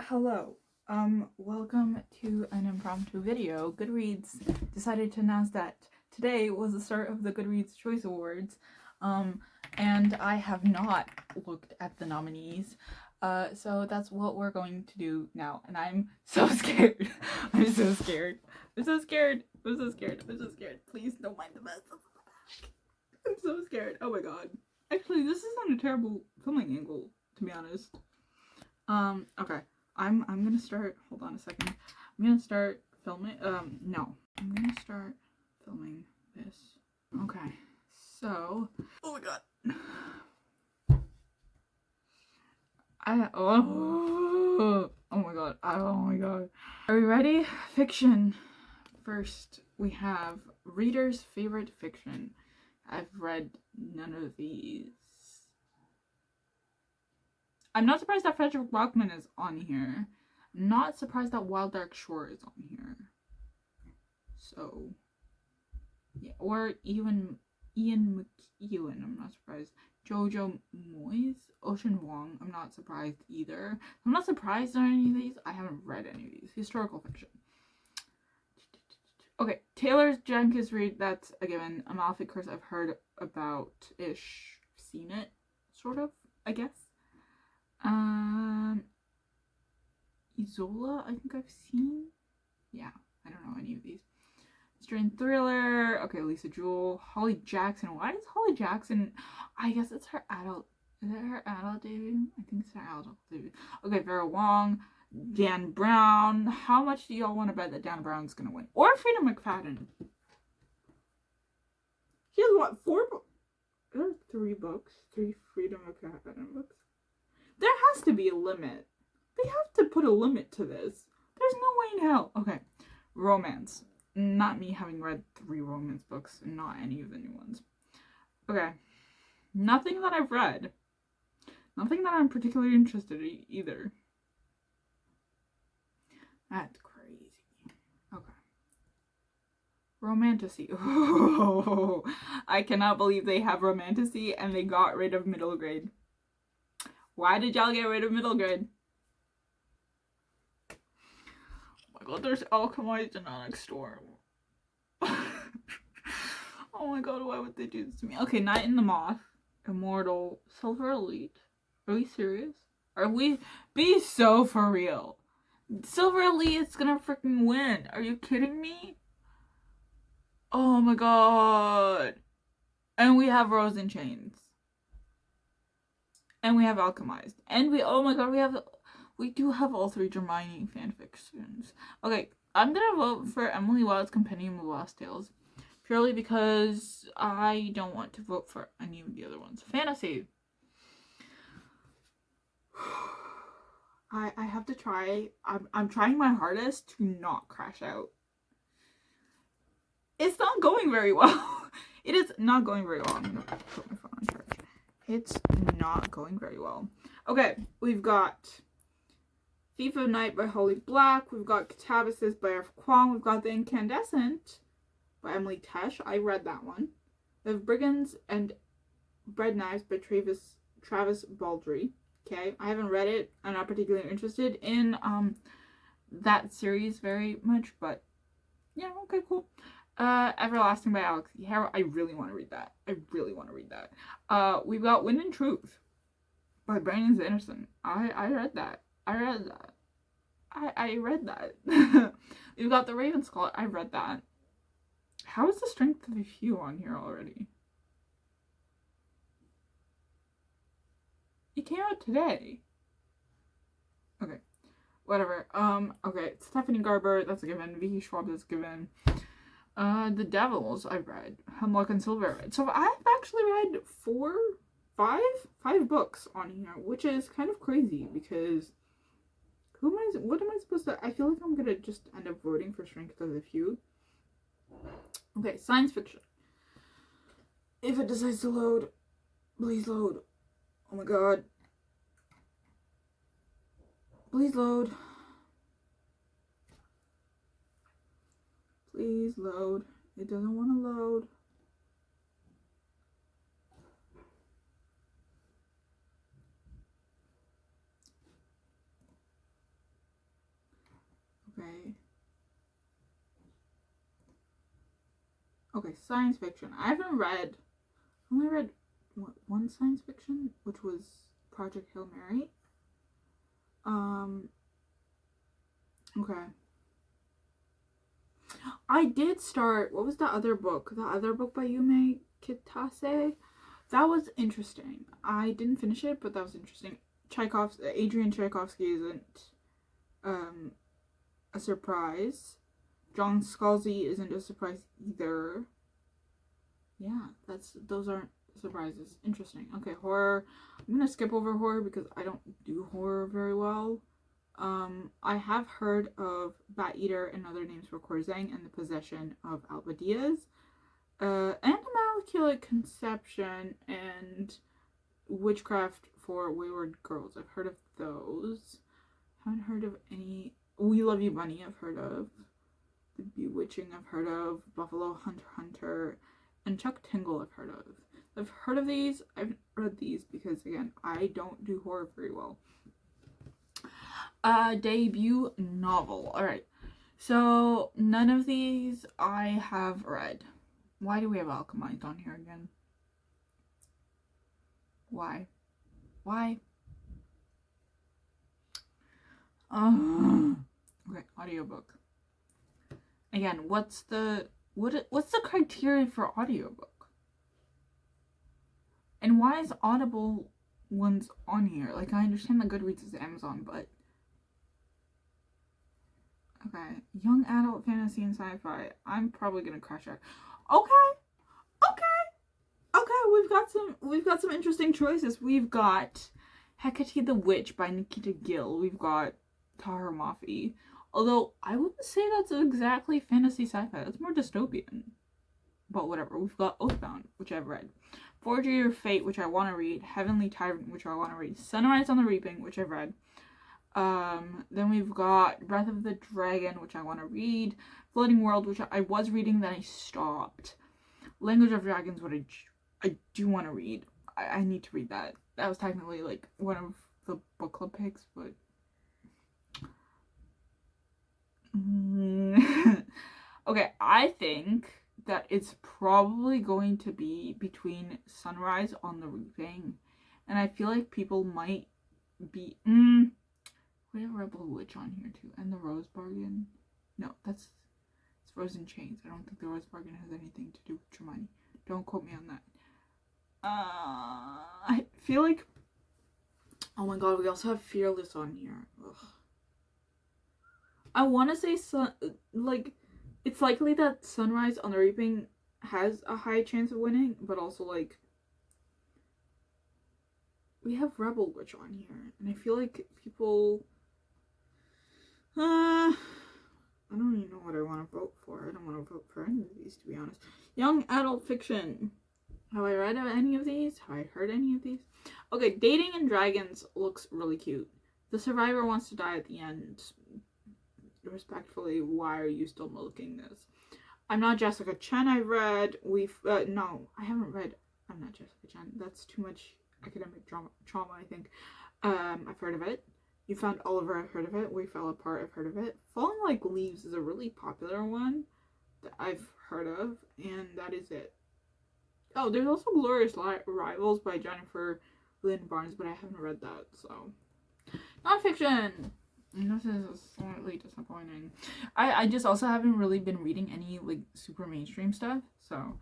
Hello. Welcome to an impromptu video. Goodreads decided to announce that today was the start of the Goodreads Choice Awards. And I have not looked at the nominees. So that's what we're going to do now. And I'm so scared. I'm so scared. I'm so scared. I'm so scared. I'm so scared. Please don't mind the mess. I'm so scared. Oh my god. Actually, this isn't a terrible filming angle, to be honest. Okay. I'm gonna start, hold on a second. I'm gonna start filming, no. I'm gonna start filming this. Okay, so, oh my god. Oh my god, oh my god. Are we ready? Fiction. First, we have reader's favorite fiction. I've read none of these. I'm not surprised that Frederick Bachman is on here. Not surprised that Wild Dark Shore is on here. So, yeah, or even Ian McEwan, I'm not surprised. Jojo Moyes, Ocean Vuong, I'm not surprised either. I'm not surprised on any of these. I haven't read any of these. Historical fiction. Okay, Taylor Jenkins Reid, that's a given. Amalfi Curse, I've heard about-ish. Seen it, sort of, I guess. Isola, I think I've seen. Yeah, I don't know any of these. Strain Thriller. Okay, Lisa Jewell. Holly Jackson. Why is Holly Jackson? I guess it's her adult. Is it her adult debut? I think it's her adult debut. Okay, Vera Wong. Dan Brown. How much do y'all want to bet that Dan Brown's gonna win? Or Freedom McFadden? He has what? 4 books? There are 3 books. 3 Freedom McFadden books. There has to be a limit. They have to put a limit to this. There's no way in hell. Okay. Romance. Not me having read 3 romance books, and not any of the new ones. Okay. Nothing that I've read. Nothing that I'm particularly interested in either. That's crazy. Okay. Romantasy. Oh, I cannot believe they have Romantasy and they got rid of middle grade. Why did y'all get rid of middle grade? Oh my god, there's Alchemized and Onyx Storm. Oh my god, why would they do this to me? Okay, Night in the Moth, Immortal, Silver Elite. Are we serious? Are we? Be so for real. Silver Elite is gonna freaking win. Are you kidding me? Oh my god. And we have Rose in Chains. And we have Alchemized. And oh my god, we do have all 3 Hermione fanfictions. Okay, I'm gonna vote for Emily Wilde's Compendium of Lost Tales. Purely because I don't want to vote for any of the other ones. Fantasy. I have to try. I'm trying my hardest to not crash out. It's not going very well. It is not going very well. I'm gonna put my phone on charge. It's not going very well. Okay, we've got Thief of Night by Holly Black. We've got Catabasis by F. Kwong. We've got The Incandescent by Emily Tesh. I read that one. We have Brigands and Bread Knives by Travis Baldry. Okay, I haven't read it. I'm not particularly interested in that series very much, but yeah, okay, cool. Everlasting by Alex Harrow. I really want to read that. We've got Wind and Truth by Brandon Sanderson. I read that. I read that. We've got The Raven's Call. I read that. How is the Strength of a Few on here already? It came out today. Okay. Whatever. Okay. Stephanie Garber, that's a given. Vicky Schwab, that's a given. The Devils, I've read. Hemlock and Silver, I read. So I've actually read 5 books on here, which is kind of crazy because what am I supposed to, I feel like I'm gonna just end up voting for Strength of the Few. Okay, science fiction. If it decides to load, please load. Oh my god. Please load. Please load. It doesn't want to load. Okay. Okay, science fiction. I only read one science fiction, which was Project Hail Mary. Okay. I did start, what was the other book? The other book by Yume Kitase? That was interesting. I didn't finish it, but that was interesting. Adrian Tchaikovsky isn't a surprise. John Scalzi isn't a surprise either. Yeah, those aren't surprises. Interesting. Okay, horror. I'm gonna skip over horror because I don't do horror very well. I have heard of Bat Eater and Other Names for Corzang and the Possession of Alba Diaz. And Immaculate Conception and Witchcraft for Wayward Girls. I've heard of those. Haven't heard of any. We Love You Bunny, I've heard of. The Bewitching, I've heard of. Buffalo Hunter, and Chuck Tingle, I've heard of. I've heard of these. I've read these because, again, I don't do horror very well. Debut novel. Alright. So, none of these I have read. Why do we have Alchemite on here again? Why? Okay, audiobook. Again, what's the criteria for audiobook? And why is Audible ones on here? Like, I understand that Goodreads is Amazon, but okay, young adult fantasy and sci-fi. I'm probably gonna crash out. Okay, we've got some interesting choices. We've got Hecate the Witch by Nikita Gill. We've got Tahar Mafi. Although I wouldn't say that's exactly fantasy sci-fi. That's more dystopian. But whatever. We've got Oathbound, which I've read. Forgery or Fate, which I want to read. Heavenly Tyrant, which I want to read. Sunrise on the Reaping, which I've read. Then we've got Breath of the Dragon, which I want to read. Floating World, which I was reading, then I stopped. Language of Dragons, what I do want to read. I need to read that. That was technically like one of the book club picks, but okay, I think that it's probably going to be between Sunrise on the Reaping, and I feel like people might be we have Rebel Witch on here too, and the Rose Bargain. No, it's Frozen Chains. I don't think the Rose Bargain has anything to do with Hermione. Don't quote me on that. I feel like, oh my god, we also have Fearless on here. Ugh. I want to say it's likely that Sunrise on the Reaping has a high chance of winning, but also like we have Rebel Witch on here, and I feel like people I don't even know what I want to vote for. I don't want to vote for any of these, to be honest. Young adult fiction. Have I read any of these? Have I heard any of these? Okay, Dating and Dragons looks really cute. The survivor wants to die at the end. Respectfully, why are you still milking this? I'm Not Jessica Chen, I've read. No, I haven't read I'm Not Jessica Chen. That's too much academic trauma, I think. I've heard of it. You Found Oliver, I've heard of it. We Fell Apart, I've heard of it. Falling Like Leaves is a really popular one that I've heard of, and that is it. Oh, there's also Glorious Rivals by Jennifer Lynn Barnes, but I haven't read that, so. Nonfiction! This is slightly disappointing. I just also haven't really been reading any, like, super mainstream stuff, so.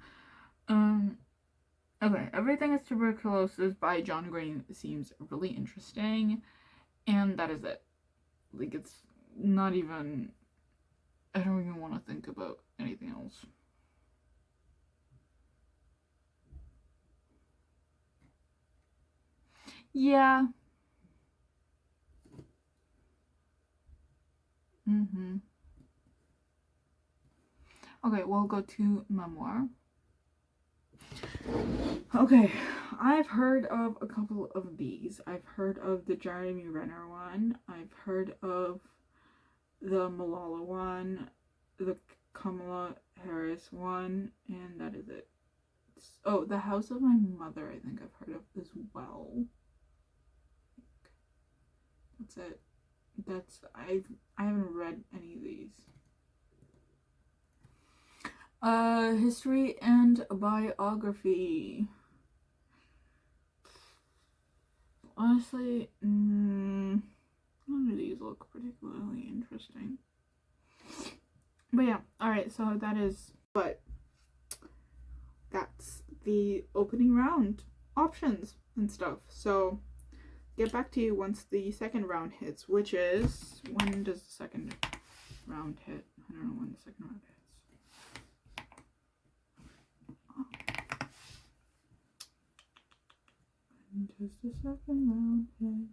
Okay, Everything is Tuberculosis by John Green seems really interesting, and that is it. Like, it's not even, I don't even want to think about anything else. Yeah. Okay, we'll go to memoir. Okay, I've heard of a couple of these. I've heard of the Jeremy Renner one. I've heard of the Malala one, the Kamala Harris one, and that is it. Oh, The House of My Mother, I think I've heard of as well. That's it. That's I haven't read any of these. History and biography. Honestly, none of these look particularly interesting. But yeah, alright, so that's the opening round options and stuff. So get back to you once the second round hits, which is, when does the second round hit? I don't know when the second round hits. When does the second round hit?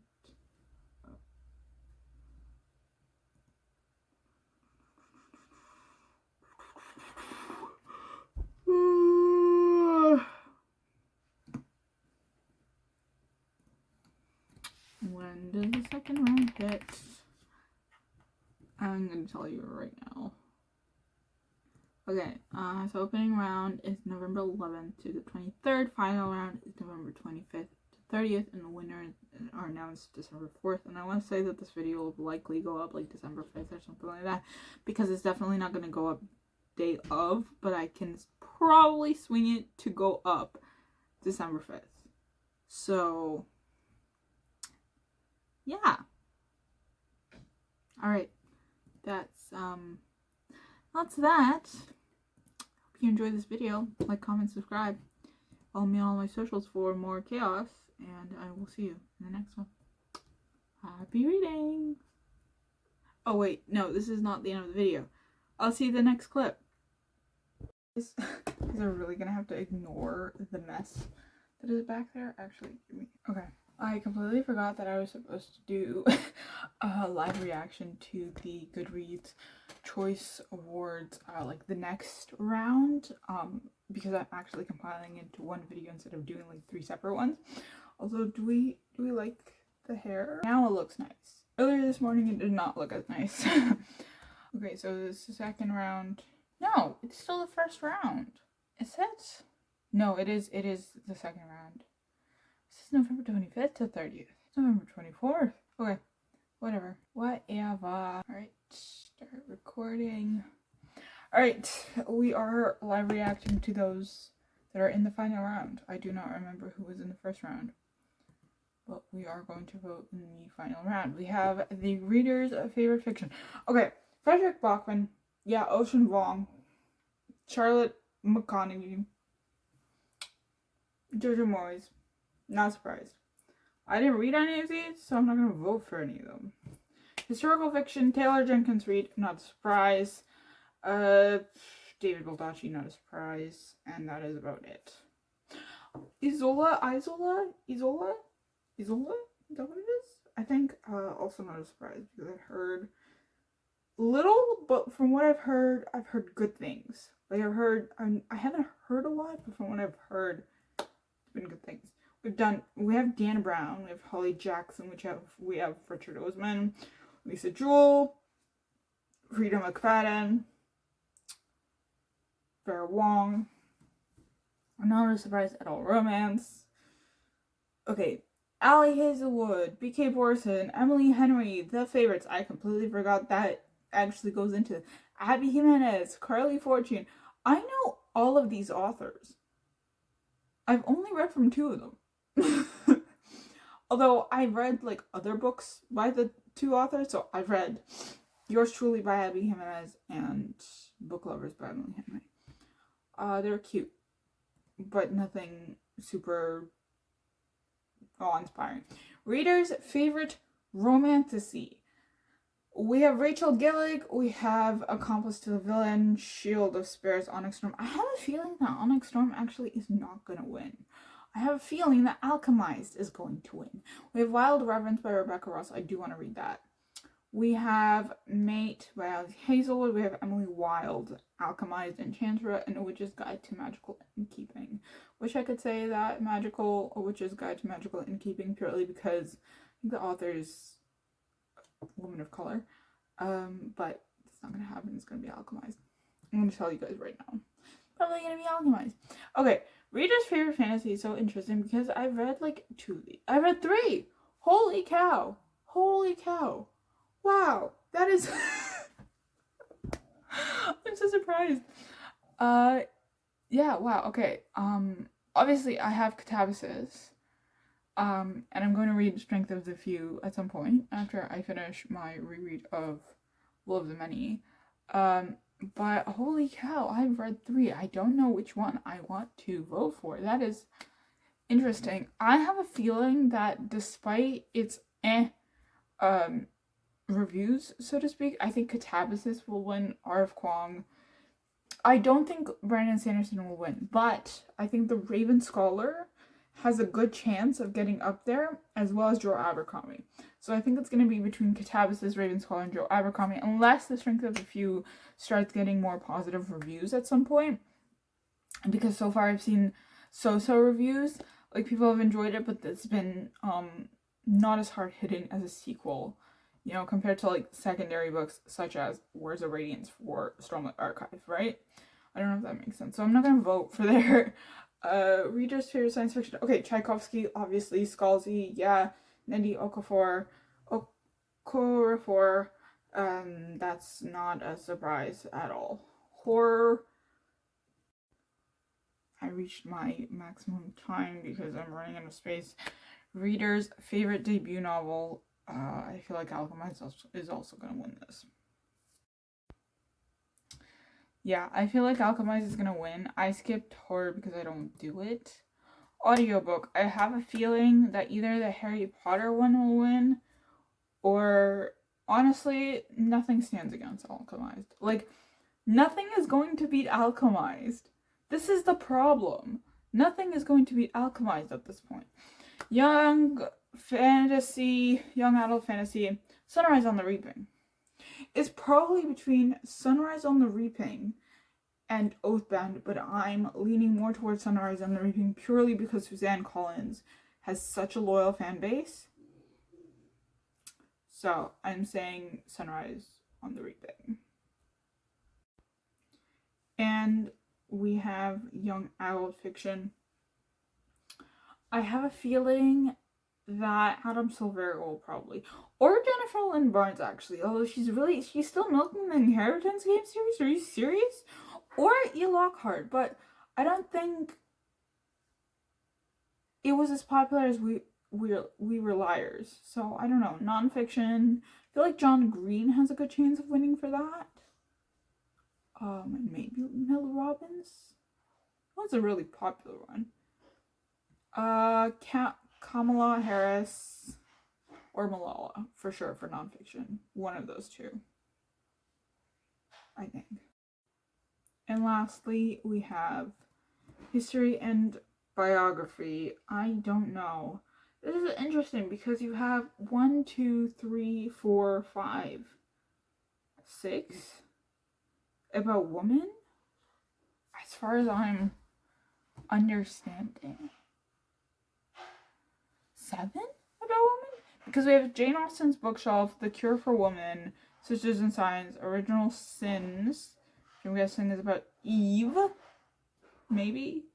When does the second round hit? I'm gonna tell you right now. Okay, so opening round is November 11th to the 23rd. Final round is November 25th to 30th, and the winners are announced December 4th. And I want to say that this video will likely go up like December 5th or something like that, because it's definitely not going to go up day of, but I can probably swing it to go up December 5th. So, yeah. Alright, that's that. Hope you enjoyed this video. Like, comment, subscribe. Follow me on all my socials for more chaos, and I will see you in the next one. Happy reading! Oh wait, no, this is not the end of the video. I'll see you in the next clip. These are really gonna have to ignore the mess that is back there. Actually, give me... Okay. I completely forgot that I was supposed to do a live reaction to the Goodreads Choice Awards, like the next round, because I'm actually compiling into one video instead of doing like 3 separate ones. Also, do we like the hair? Now it looks nice. Earlier this morning it did not look as nice. Okay, so this is the second round. No, it's still the first round. Is it? No, it is the second round. This is November 25th to 30th. It's November 24th. Okay, whatever. Alright, start recording. Alright, we are live reacting to those that are in the final round. I do not remember who was in the first round, but we are going to vote in the final round. We have the reader's favorite fiction. Okay, Frederick Bachman, yeah, Ocean Vuong, Charlotte McConaughey, Jojo Moyes. Not surprised. I didn't read any of these, so I'm not going to vote for any of them. Historical fiction, Taylor Jenkins Reid, not a surprise. David Baldacci, not a surprise. And that is about it. Isola? Is that what it is? I think, also not a surprise, because I've heard little, but from what I've heard good things. Like I haven't heard a lot, but from what I've heard, it's been good things. We have Dan Brown, we have Holly Jackson, we have Richard Osman, Lisa Jewell, Rita McFadden, Vera Wong. I'm not a surprise at all. Romance. Okay, Allie Hazelwood, B.K. Borson, Emily Henry, The Favorites. I completely forgot that actually goes into it. Abby Jimenez, Carly Fortune. I know all of these authors. I've only read from 2 of them. Although I read like other books by the 2 authors, so I've read Yours Truly by Abby Jimenez and Book Lovers by Emily Henry. They're cute, but nothing super awe-inspiring. Reader's favorite romantasy. We have Rachel Gillig, we have Accomplice to the Villain, Shield of Spares, Onyx Storm. I have a feeling that Onyx Storm actually is not going to win. I have a feeling that Alchemized is going to win. We have Wild Reverence by Rebecca Ross. I do want to read that. We have Mate by Allie Hazelwood. We have Emily Wilde, Alchemized, Enchantress, and A Witch's Guide to Magical Innkeeping. Wish I could say that A Witch's Guide to Magical Innkeeping purely because I think the author is a woman of color. But it's not going to happen. It's going to be Alchemized. I'm going to tell you guys right now. Probably going to be Alchemized. Okay, reader's favorite fantasy is so interesting because I've read like 2 of these. I read 3! Holy cow! Holy cow! Wow, that is I'm so surprised. Yeah, wow, okay. Obviously I have catabasis. And I'm going to read Strength of the Few at some point after I finish my reread of Will of the Many. But holy cow, I've read 3. I don't know which one I want to vote for. That is interesting. I have a feeling that despite its reviews, so to speak, I think Catabasis will win. R.F. Kuang. I don't think Brandon Sanderson will win, but I think the Raven Scholar has a good chance of getting up there, as well as Joe Abercrombie. So I think it's going to be between Catabasis, Raven Scholar, and Joe Abercrombie, unless the Strength of the Few starts getting more positive reviews at some point. Because so far I've seen so-so reviews. Like, people have enjoyed it, but it's been not as hard-hitting as a sequel, you know, compared to like secondary books such as Words of Radiance for Stormlight Archive, right? I don't know if that makes sense. So I'm not gonna vote for their readers' favorite science fiction. Okay, Tchaikovsky, obviously. Scalzi, yeah. Nnedi Okorafor, that's not a surprise at all. Horror. I reached my maximum time because I'm running out of space. Reader's favorite debut novel. I feel like Alchemist is also going to win this. Yeah, I feel like Alchemist is going to win. I skipped horror because I don't do it. Audiobook. I have a feeling that either the Harry Potter one will win, or honestly, nothing stands against Alchemist. Like, nothing is going to beat Alchemist. This is the problem. Nothing is going to beat Alchemist at this point. Young adult fantasy, Sunrise on the Reaping. It's probably between Sunrise on the Reaping and Oathbound, but I'm leaning more towards Sunrise on the Reaping purely because Suzanne Collins has such a loyal fan base. So I'm saying Sunrise on the Reaping. And we have young adult fiction. I have a feeling that Adam Silvera will probably, or Jennifer Lynn Barnes actually, although she's still milking the Inheritance game series. Are you serious? Or E. Lockhart, but I don't think it was as popular as We Were Liars. So I don't know. Nonfiction. I feel like John Green has a good chance of winning for that. And maybe Mel Robbins. That's a really popular one. Kamala Harris or Malala, for sure, for nonfiction. One of those two, I think. And lastly, we have history and biography. I don't know. This is interesting because you have 1, 2, 3, 4, 5, 6 about women, as far as I'm understanding. 7 about women? Because we have Jane Austen's Bookshelf, The Cure for Women, Sisters in Science, Original Sins, which I'm guessing is about Eve, maybe?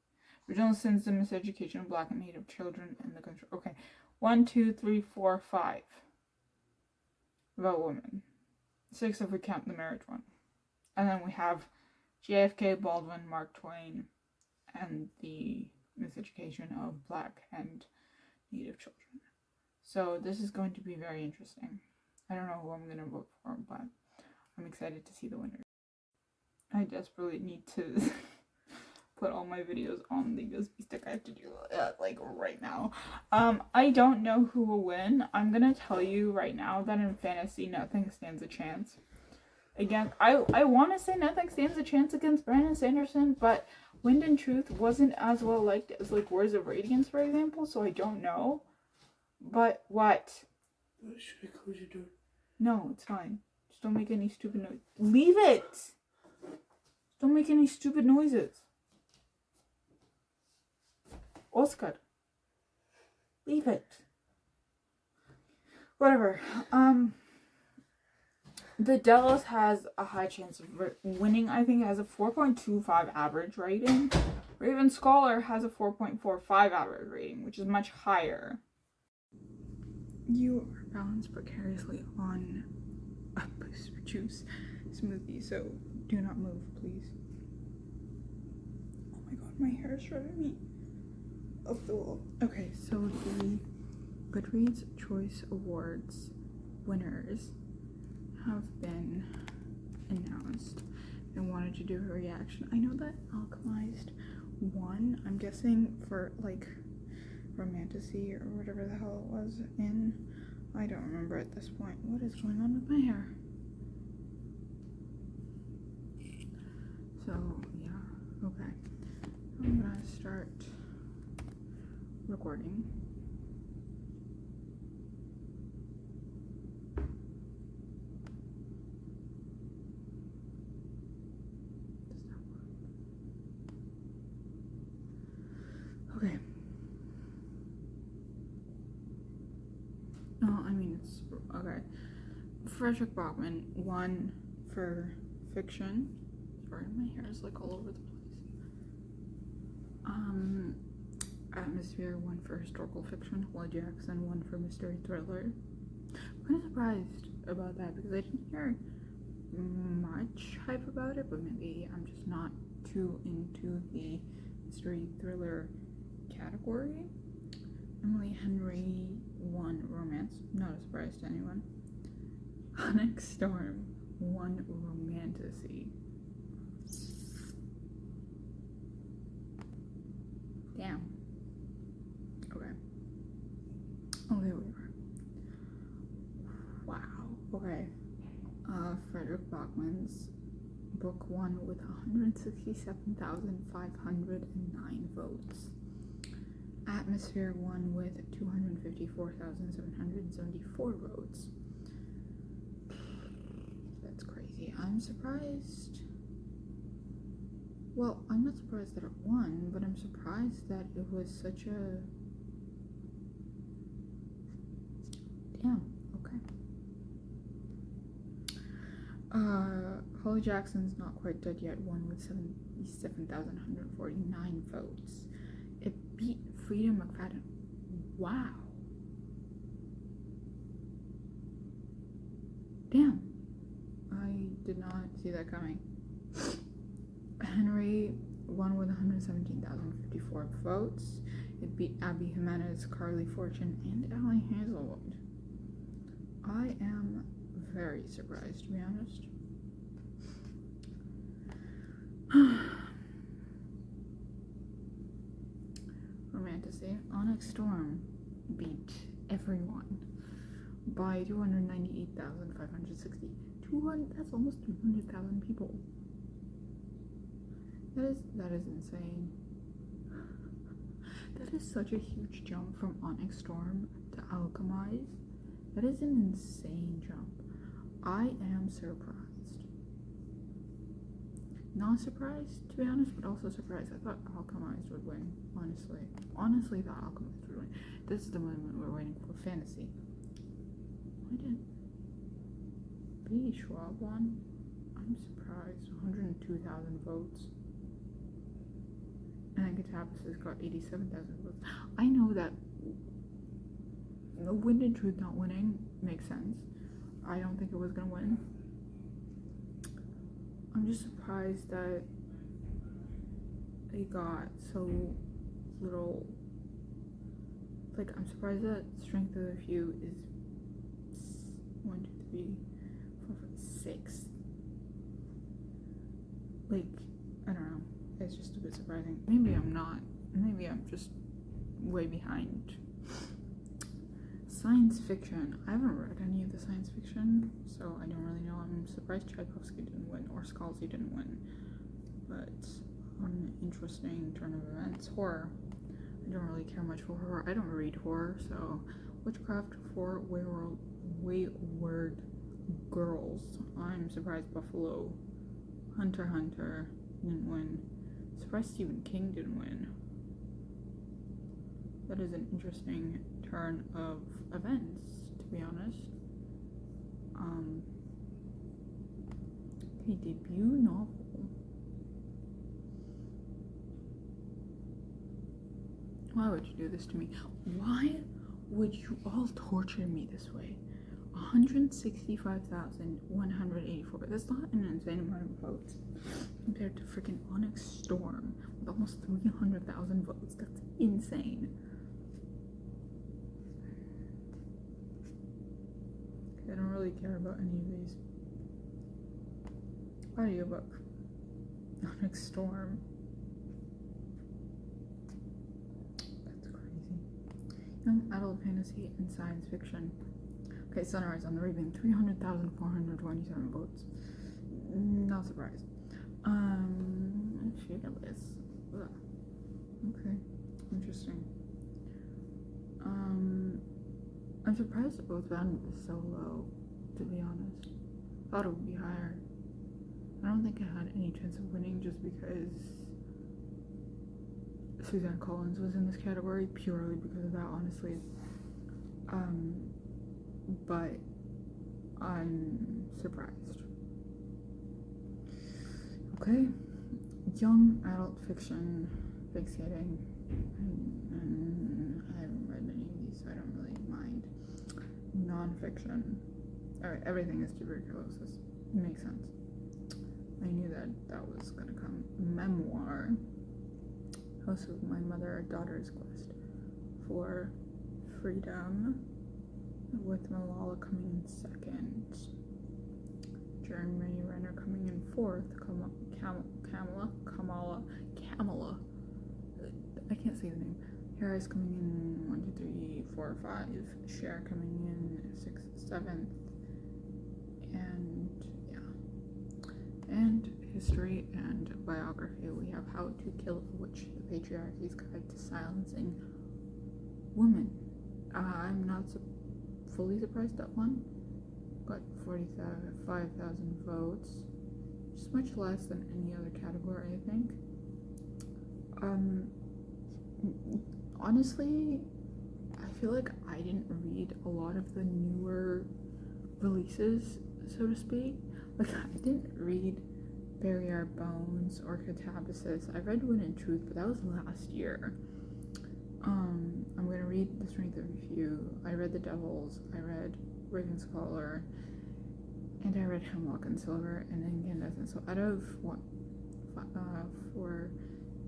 Original Sins, The Miseducation of Black and Native Children in the Country. Okay, 1, 2, 3, 4, 5 about women. 6 if we count the marriage one. And then we have JFK, Baldwin, Mark Twain, and the miseducation of Black and Native children. So this is going to be very interesting. I don't know who I'm going to vote for, but I'm excited to see the winners. I desperately need to put all my videos on the USB stick. I have to do that like right now. I don't know who will win. I'm going to tell you right now that in fantasy, nothing stands a chance. Again, I want to say nothing stands a chance against Brandon Sanderson, but Wind and Truth wasn't as well liked as like Words of Radiance, for example, so I don't know. But what? Should I close your door? No, it's fine. Just don't make any stupid noise. Leave it! Don't make any stupid noises. Oscar. Leave it. Whatever. The Delos has a high chance of winning. I think it has a 4.25 average rating. Raven Scholar has a 4.45 average rating, which is much higher. You are balanced precariously on juice smoothie, so do not move, please. Oh my god, my hair is driving me up the wall. Okay, so the Goodreads Choice Awards winners have been announced. I wanted to do a reaction. I know that Alchemized won, I'm guessing for like Romantasy or whatever the hell it was in. I don't remember at this point. What is going on with my hair? So yeah, okay. I'm gonna start recording. Okay. Oh, I mean, it's okay. Frederick Bachman won for fiction. Sorry, my hair is like all over the place. Atmosphere won for historical fiction. Holly Jackson won for mystery thriller. I'm kind of surprised about that because I didn't hear much hype about it, but maybe I'm just not too into the mystery thriller category. Emily Henry won romance, not a surprise to anyone. Onyx Storm won romantasy. Damn. Okay. Oh, there we are. Wow. Okay. Frederick Bachman's book won with 167,509 votes. Atmosphere won with 254,774 votes. That's crazy. I'm surprised. Well, I'm not surprised that it won, but I'm surprised that it was such a... Damn, okay. Holly Jackson's Not Quite Dead Yet won with 77,149 votes. It beat Frida McFadden. Wow. Damn. I did not see that coming. Henry won with 117,054 votes. It beat Abby Jimenez, Carly Fortune, and Allie Hazelwood. I am very surprised, to be honest. Romantasy. Onyx Storm beat everyone by 298,560. That's almost 200,000 people. That is insane. That is such a huge jump from Onyx Storm to Alchemized. That is an insane jump. I am surprised. Not surprised, to be honest, but also surprised. I thought Alchemized would win, honestly. Honestly thought Alchemized would win. This is the moment we're waiting for. Fantasy. Why didn't B. Schwab won? I'm surprised. 102,000 votes. And Catapus has got 87,000 votes. I know that Wind and Truth not winning makes sense. I don't think it was gonna win. I'm just surprised that it got so little. Like, I'm surprised that Strength of the Few is 1, 2, 3, 4, 5, 6. Like, I don't know. It's just a bit surprising. Maybe I'm not. Maybe I'm just way behind. Science fiction. I haven't read any of the science fiction, so I don't really know. I'm surprised Tchaikovsky didn't win, or Scalzi didn't win. But an interesting turn of events. Horror. I don't really care much for horror. I don't read horror, so Witchcraft for Wayward Girls. I'm surprised Buffalo. Hunter x Hunter didn't win. Surprised Stephen King didn't win. That is an interesting turn of events, to be honest. Okay, debut novel. Why would you do this to me? Why would you all torture me this way? 165,184. That's not an insane amount of votes compared to freaking Onyx Storm with almost 300,000 votes. That's insane. I don't really care about any of these. Audiobook. Onyx Storm. That's crazy. Young adult fantasy and science fiction. Okay, Sunrise on the Raven, 300,427 votes. Not surprised. Fearless. Ugh. Okay, interesting. I'm surprised Oathbound was so low, to be honest. Thought it would be higher. I don't think it had any chance of winning just because Suzanne Collins was in this category, purely because of that, honestly. But I'm surprised. Okay, young adult fiction, fixating. I haven't read any of these, so I don't really mind. Non-fiction. Alright, everything is tuberculosis. Makes sense. I knew that was gonna come. Memoir. House of My Mother, Daughter's Quest for Freedom, with Malala coming in second. Jeremy Renner coming in fourth. Kamala. I can't say the name. Harris coming in 1, 2, 3, 4, 5. Cher coming in 6th, 7th. And yeah. And history and biography. We have How to Kill a Witch: The Patriarchy's Guide to Silencing Women. I'm not fully surprised that one got 45,000 votes, just much less than any other category, I think. Honestly, I feel like I didn't read a lot of the newer releases, so to speak. Like, I didn't read Bury Our Bones or Catabasis. I read Wind and Truth, but that was last year. I'm gonna read The Strength of a Few. I read The Devils. I read Ravenscaller, and I read Hemlock and Silver, and Incandescent. So out of 4,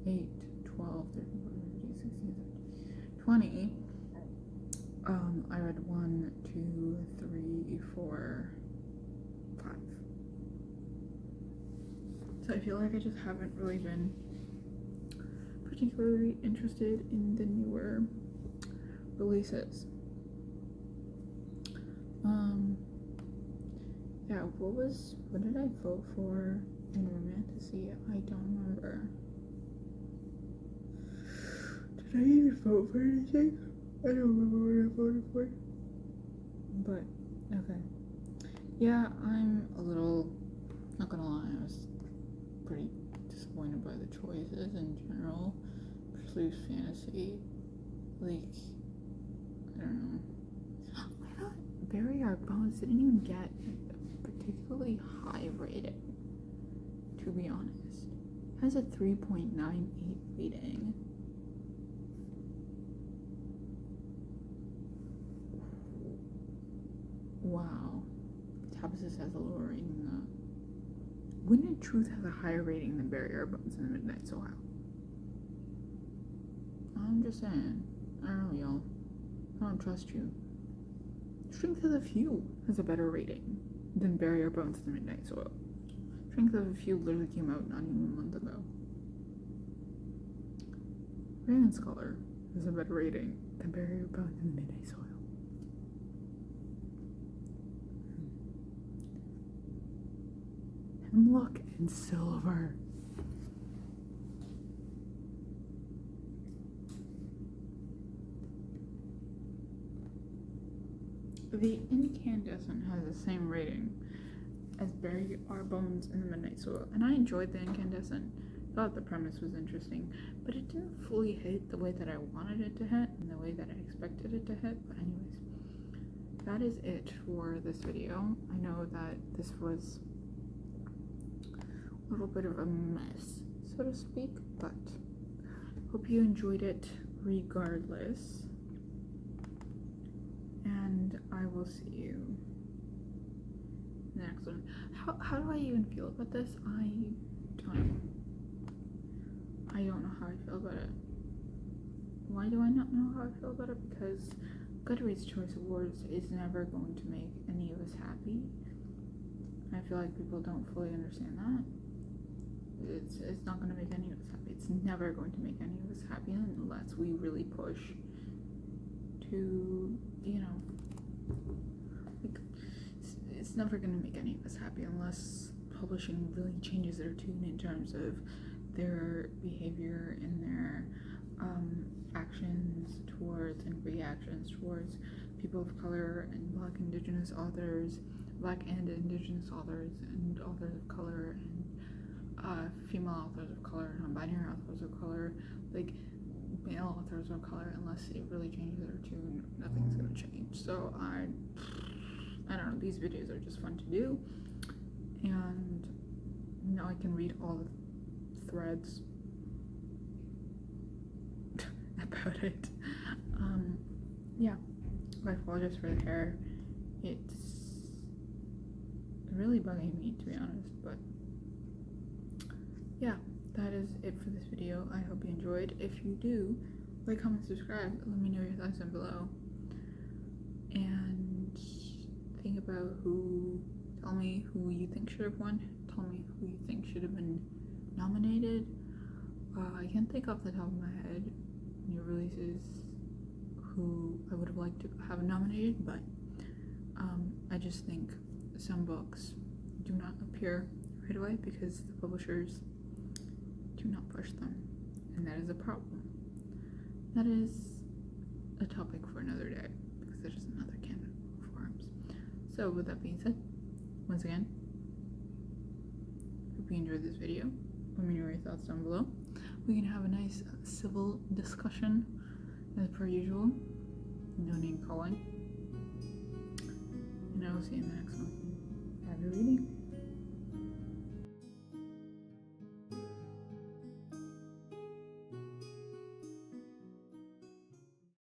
8, 12, 13, 14, 15, 16, 17, 20, I read 1, 2, 3, 4, 5. So I feel like I just haven't really been particularly interested in the newer releases. Yeah, what did I vote for in Romantasy? I don't remember. Did I even vote for anything? I don't remember what I voted for. But, okay. Yeah, I'm a little, not gonna lie, I was pretty disappointed by the choices in general. Pursues fantasy, like, I don't know. I thought Bury Our Bones didn't even get a particularly high rating, to be honest. It has a 3.98 rating. Wow. Catabasis has a lower rating than that. Wind and Truth has a higher rating than Bury Our Bones in the Midnight Soil. I'm just saying. I don't know, y'all. I don't trust you. Strength of the Few has a better rating than Bury Our Bones in the Midnight Soil. Strength of the Few literally came out not even a month ago. Ravenscaller has a better rating than Bury Our Bones in the Midnight Soil. Hemlock and Silver. The Incandescent has the same rating as Bury Our Bones in the Midnight Soil, and I enjoyed The Incandescent. Thought the premise was interesting, but it didn't fully hit the way that I wanted it to hit and the way that I expected it to hit. But anyways, that is it for this video. I know that this was a little bit of a mess, so to speak, but hope you enjoyed it regardless. And I will see you the next one. How do I even feel about this? I don't know. I don't know how I feel about it. Why do I not know how I feel about it? Because Goodreads Choice Awards is never going to make any of us happy. I feel like people don't fully understand that. It's not going to make any of us happy. It's never going to make any of us happy unless we really push to, like, it's never going to make any of us happy unless publishing really changes their tune in terms of their behavior and their actions towards and reactions towards people of color and black and indigenous authors and authors of color and female authors of color, non-binary authors of color, like male authors of color. Unless it really changes their tune, nothing's gonna change. So I don't know, these videos are just fun to do, and now I can read all the threads about it. Yeah, I apologize for the hair. It's really bugging me, to be honest, but yeah, that is it for this video. I hope you enjoyed. If you do, like, comment, subscribe. Let me know your thoughts down below, and think about tell me who you think should have won. Tell me who you think should have been nominated. I can't think off the top of my head new releases who I would have liked to have nominated, but I just think some books do not appear right away because the publishers do not push them, and that is a problem. That is a topic for another day because there's another can of worms. So with that being said, once again, hope you enjoyed this video. Let me know your thoughts down below. We can have a nice civil discussion as per usual. No name calling. And I will see you in the next one. Happy reading.